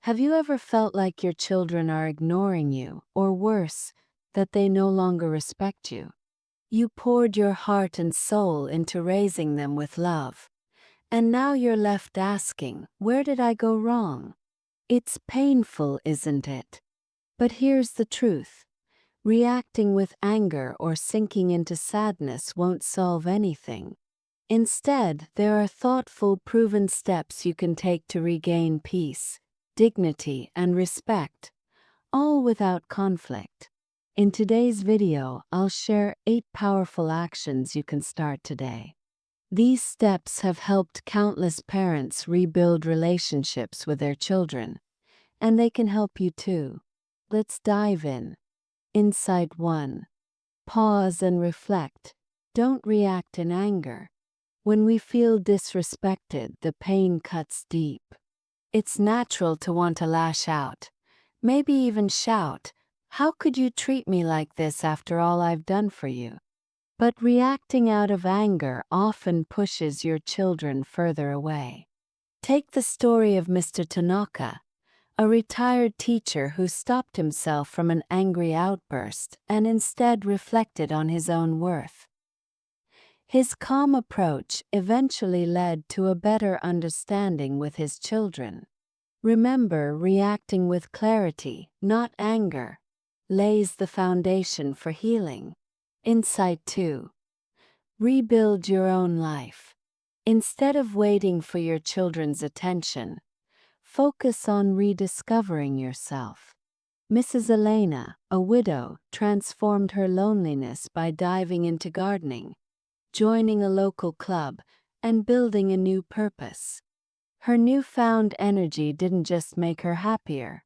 Have you ever felt like your children are ignoring you, or worse, that they no longer respect you? You poured your heart and soul into raising them with love, and now you're left asking, where did I go wrong? It's painful, isn't it? But here's the truth. Reacting with anger or sinking into sadness won't solve anything. Instead, there are thoughtful, proven steps you can take to regain peace, dignity, and respect, all without conflict. In today's video, I'll share 8 powerful actions you can start today. These steps have helped countless parents rebuild relationships with their children, and they can help you too. Let's dive in. Insight 1. Pause and reflect. Don't react in anger. When we feel disrespected, the pain cuts deep. It's natural to want to lash out, maybe even shout, "How could you treat me like this after all I've done for you?" But reacting out of anger often pushes your children further away. Take the story of Mr. Tanaka, a retired teacher who stopped himself from an angry outburst and instead reflected on his own worth. His calm approach eventually led to a better understanding with his children. Remember, reacting with clarity, not anger, lays the foundation for healing. Insight 2. Rebuild your own life. Instead of waiting for your children's attention, focus on rediscovering yourself. Mrs. Elena, a widow, transformed her loneliness by diving into gardening, joining a local club, and building a new purpose. Her newfound energy didn't just make her happier,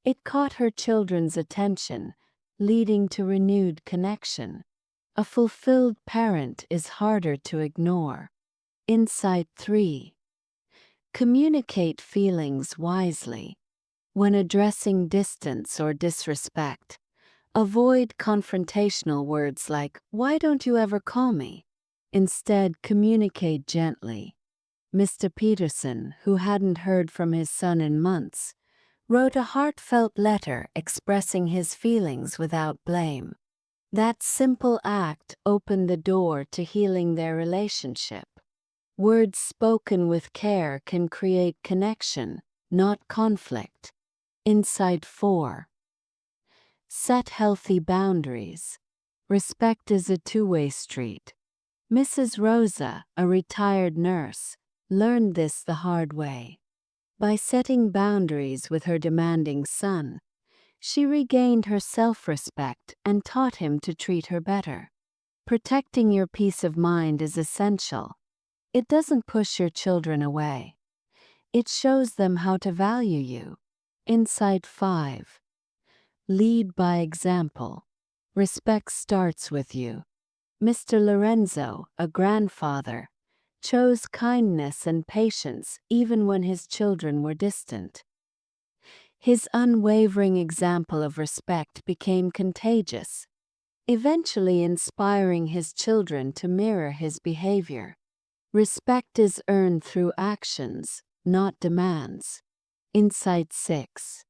it caught her children's attention, leading to renewed connection. A fulfilled parent is harder to ignore. Insight 3. Communicate feelings wisely. When addressing distance or disrespect, avoid confrontational words like, "Why don't you ever call me?" Instead, communicate gently. Mr. Peterson, who hadn't heard from his son in months, wrote a heartfelt letter expressing his feelings without blame. That simple act opened the door to healing their relationship. Words spoken with care can create connection, not conflict. Insight 4. Set healthy boundaries. Respect is a two-way street. Mrs. Rosa, a retired nurse, learned this the hard way. By setting boundaries with her demanding son, she regained her self-respect and taught him to treat her better. Protecting your peace of mind is essential. It doesn't push your children away. It shows them how to value you. Insight 5. Lead by example. Respect starts with you. Mr. Lorenzo, a grandfather, chose kindness and patience even when his children were distant. His unwavering example of respect became contagious, eventually inspiring his children to mirror his behavior. Respect is earned through actions, not demands. Insight 6.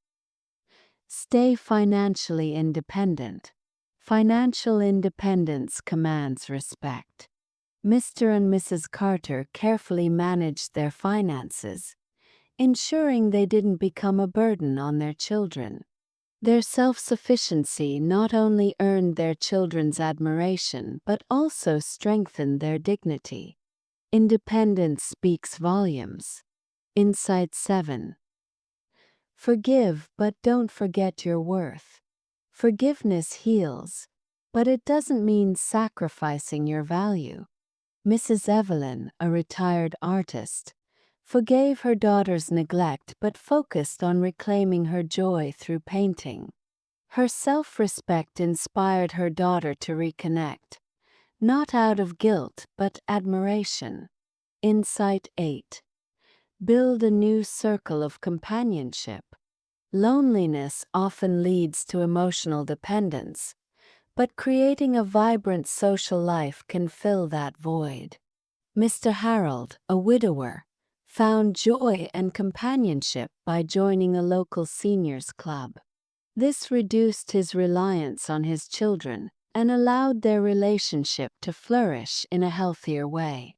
Stay financially independent. Financial independence commands respect. Mr. and Mrs. Carter carefully managed their finances, ensuring they didn't become a burden on their children. Their self-sufficiency not only earned their children's admiration but also strengthened their dignity. Independence speaks volumes. Insight 7. Forgive, but don't forget your worth. Forgiveness heals, but it doesn't mean sacrificing your value. Mrs. Evelyn, a retired artist, forgave her daughter's neglect but focused on reclaiming her joy through painting. Her self-respect inspired her daughter to reconnect, not out of guilt but admiration. Insight 8. Build a new circle of companionship. Loneliness often leads to emotional dependence, but creating a vibrant social life can fill that void. Mr. Harold, a widower, found joy and companionship by joining a local seniors club. This reduced his reliance on his children and allowed their relationship to flourish in a healthier way.